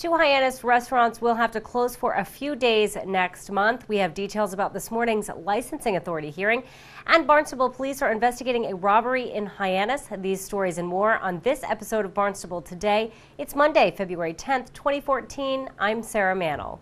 Two Hyannis restaurants will have to close for a few days next month. We have details about this morning's licensing authority hearing. And Barnstable police are investigating a robbery in Hyannis. These stories and more on this episode of Barnstable Today. It's Monday, February 10th, 2014. I'm Sarah Mannel.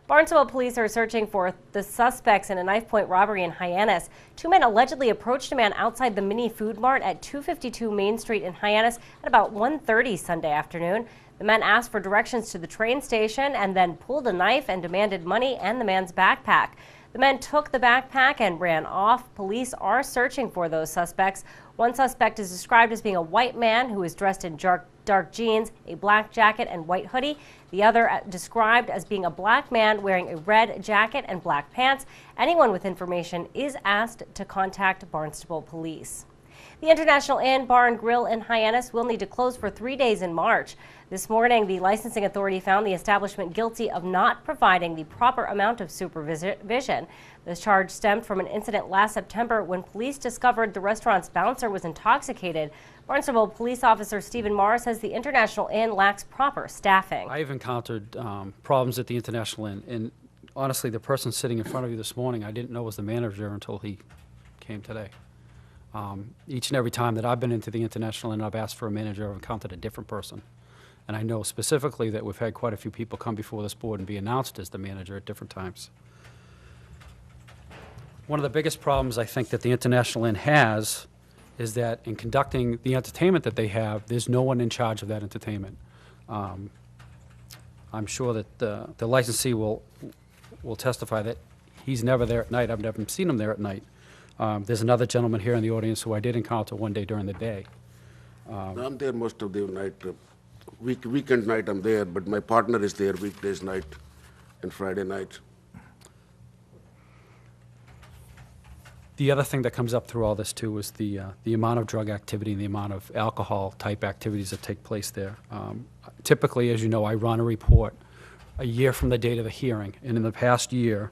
Barnstable police are searching for the suspects in a knife-point robbery in Hyannis. Two men allegedly approached a man outside the Mini Food Mart at 252 Main Street in Hyannis at about 1:30 Sunday afternoon. The men asked for directions to the train station and then pulled a knife and demanded money and the man's backpack. The men took the backpack and ran off. Police are searching for those suspects. One suspect is described as being a white man who is dressed in dark jeans, a black jacket, and white hoodie. The other described as being a black man wearing a red jacket and black pants. Anyone with information is asked to contact Barnstable Police. The International Inn, Bar and Grill in Hyannis will need to close for 3 days in March. This morning, the licensing authority found the establishment guilty of not providing the proper amount of supervision. This charge stemmed from an incident last September when police discovered the restaurant's bouncer was intoxicated. Barnstable police officer Stephen Morris says the International Inn lacks proper staffing. I've encountered problems at the International Inn, and honestly, the person sitting in front of you this morning, I didn't know was the manager until he came today. Each and every time that I've been into the International Inn, I've asked for a manager, I've encountered a different person. And I know specifically that we've had quite a few people come before this board and be announced as the manager at different times. One of the biggest problems I think that the International Inn has is that in conducting the entertainment that they have, there's no one in charge of that entertainment. I'm sure that the licensee will testify that he's never there at night. I've never seen him there at night. There's another gentleman here in the audience who I did encounter one day during the day. I'm there most of the night. Weekend night I'm there, but my partner is there weekdays night and Friday night. The other thing that comes up through all this too is the amount of drug activity and the amount of alcohol type activities that take place there. Typically, as you know, I run a report a year from the date of the hearing, and in the past year,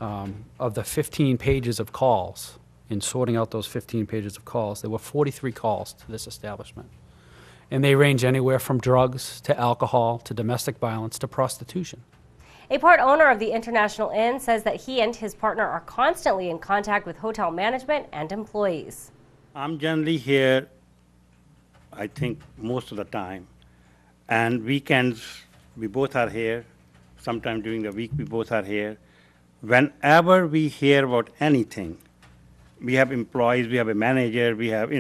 of the 15 pages of calls, in sorting out those 15 pages of calls, there were 43 calls to this establishment. And they range anywhere from drugs to alcohol to domestic violence to prostitution. A part owner of the International Inn says that he and his partner are constantly in contact with hotel management and employees. I'm generally here, I think, most of the time. And weekends, we both are here. Sometime during the week, we both are here. Whenever we hear about anything, we have employees, we have a manager, we have,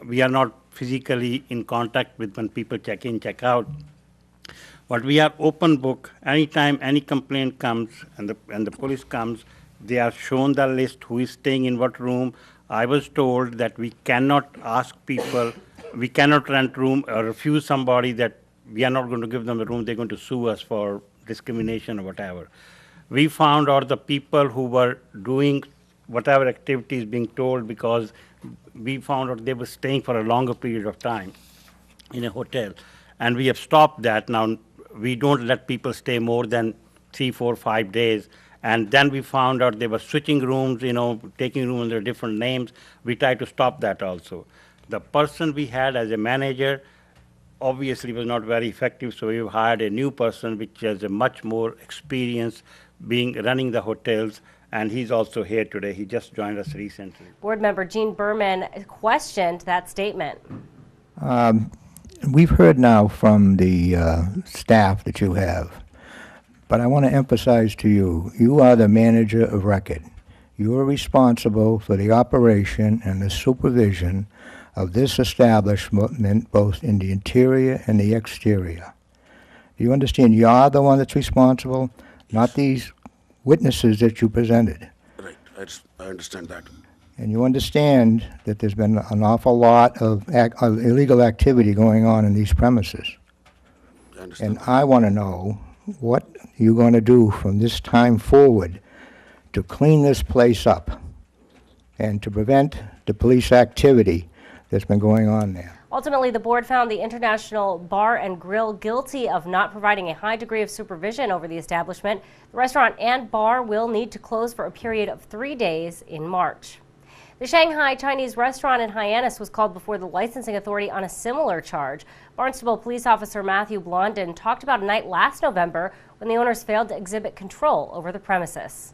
we are not physically in contact with when people check in, check out. But we are open book. Anytime any complaint comes and the police comes, they are shown the list, who is staying in what room. I was told that we cannot ask people, we cannot rent room or refuse somebody that we are not going to give them a room, they're going to sue us for discrimination or whatever. We found out the people who were doing whatever activities being told because we found out they were staying for a longer period of time in a hotel. And we have stopped that. Now, we don't let people stay more than 3, 4, 5 days. And then we found out they were switching rooms, taking rooms under different names. We tried to stop that also. The person we had as a manager obviously was not very effective, so we hired a new person which has a much more experience running the hotels. And he's also here today. He just joined us recently. Board member Gene Berman questioned that statement. We've heard now from the staff that you have, but I want to emphasize to you, you are the manager of record. You are responsible for the operation and the supervision of this establishment, both in the interior and the exterior. Do you understand? You are the one that's responsible, not these witnesses that you presented. Right, I understand that. And you understand that there's been an awful lot of illegal activity going on in these premises. I understand. And I want to know what you're going to do from this time forward to clean this place up and to prevent the police activity that's been going on there. Ultimately, the board found the International Bar and Grill guilty of not providing a high degree of supervision over the establishment. The restaurant and bar will need to close for a period of 3 days in March. The Shanghai Chinese restaurant in Hyannis was called before the licensing authority on a similar charge. Barnstable police officer Matthew Blondin talked about a night last November when the owners failed to exhibit control over the premises.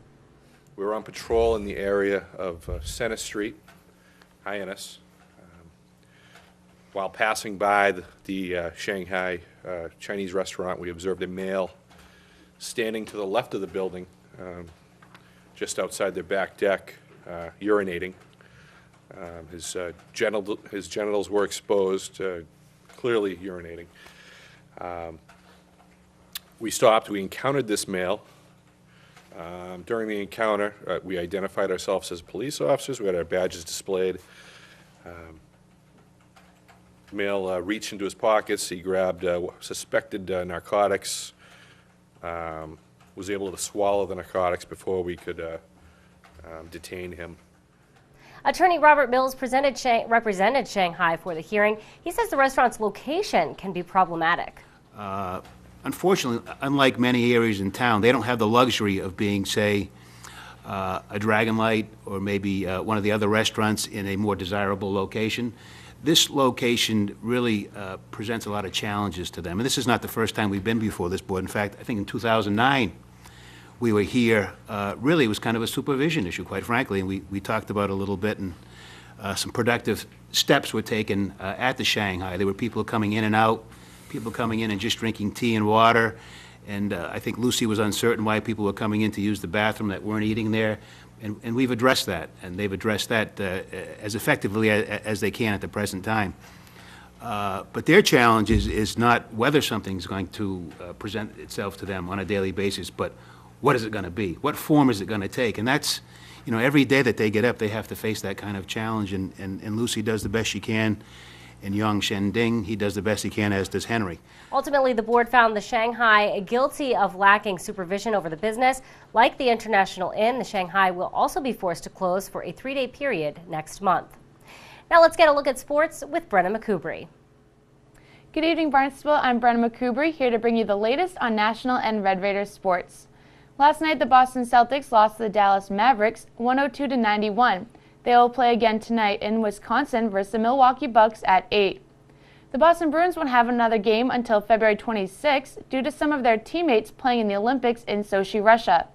We were on patrol in the area of Center Street, Hyannis. While passing by the Shanghai Chinese restaurant, we observed a male standing to the left of the building, just outside their back deck, urinating. His genitals were exposed, clearly urinating. We stopped. We encountered this male. During the encounter, we identified ourselves as police officers. We had our badges displayed. Male reached into his pockets. He grabbed suspected narcotics, was able to swallow the narcotics before we could detain him. Attorney Robert Mills represented Shanghai for the hearing. He says the restaurant's location can be problematic. Unfortunately, unlike many areas in town, they don't have the luxury of being, say, a Dragon Light or maybe one of the other restaurants in a more desirable location. This location really presents a lot of challenges to them. And this is not the first time we've been before this board. In fact, I think in 2009, we were here. Really, it was kind of a supervision issue, quite frankly, and we talked about it a little bit, and some productive steps were taken at the Shanghai. There were people coming in and out, people coming in and just drinking tea and water, and I think Lucy was uncertain why people were coming in to use the bathroom that weren't eating there. And we've addressed that, and they've addressed that as effectively as they can at the present time. But their challenge is not whether something's going to present itself to them on a daily basis, but what is it going to be? What form is it going to take? And that's, every day that they get up, they have to face that kind of challenge, and Lucy does the best she can, and Yang Shending, he does the best he can, as does Henry. Ultimately, the board found the Shanghai guilty of lacking supervision over the business. Like the International Inn, the Shanghai will also be forced to close for a 3-day period next month. Now let's get a look at sports with Brenna McCubry. Good evening, Barnstable. I'm Brenna McCubry, here to bring you the latest on National and Red Raiders sports. Last night, the Boston Celtics lost to the Dallas Mavericks 102-91. They will play again tonight in Wisconsin versus the Milwaukee Bucks at 8. The Boston Bruins won't have another game until February 26 due to some of their teammates playing in the Olympics in Sochi, Russia.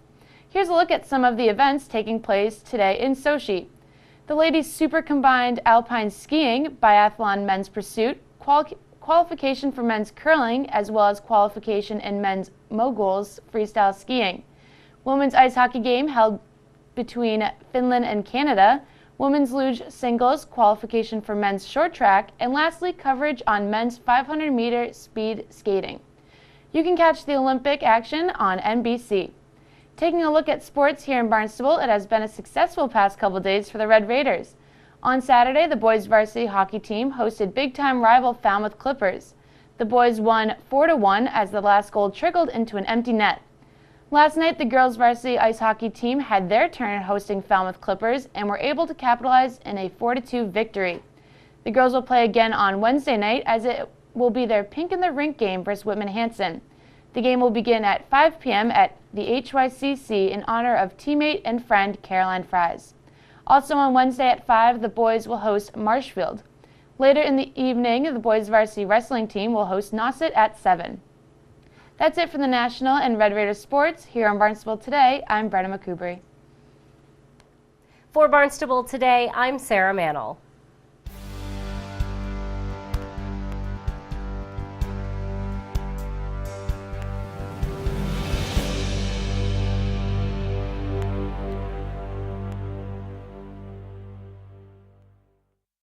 Here's a look at some of the events taking place today in Sochi. The ladies' super combined alpine skiing, biathlon men's pursuit, qualification for men's curling, as well as qualification in men's moguls freestyle skiing. Women's ice hockey game held between Finland and Canada. Women's luge singles, qualification for men's short track, and lastly, coverage on men's 500-meter speed skating. You can catch the Olympic action on NBC. Taking a look at sports here in Barnstable, it has been a successful past couple days for the Red Raiders. On Saturday, the boys' varsity hockey team hosted big-time rival Falmouth Clippers. The boys won 4-1 as the last goal trickled into an empty net. Last night, the girls' varsity ice hockey team had their turn hosting Falmouth Clippers and were able to capitalize in a 4-2 victory. The girls will play again on Wednesday night, as it will be their Pink in the Rink game versus Whitman-Hanson. The game will begin at 5 p.m. at the HYCC in honor of teammate and friend Caroline Fries. Also on Wednesday at 5, the boys will host Marshfield. Later in the evening, the boys' varsity wrestling team will host Nauset at 7. That's it for the National and Red Raiders sports. Here on Barnstable Today, I'm Brenna McCubry. For Barnstable Today, I'm Sarah Mannell.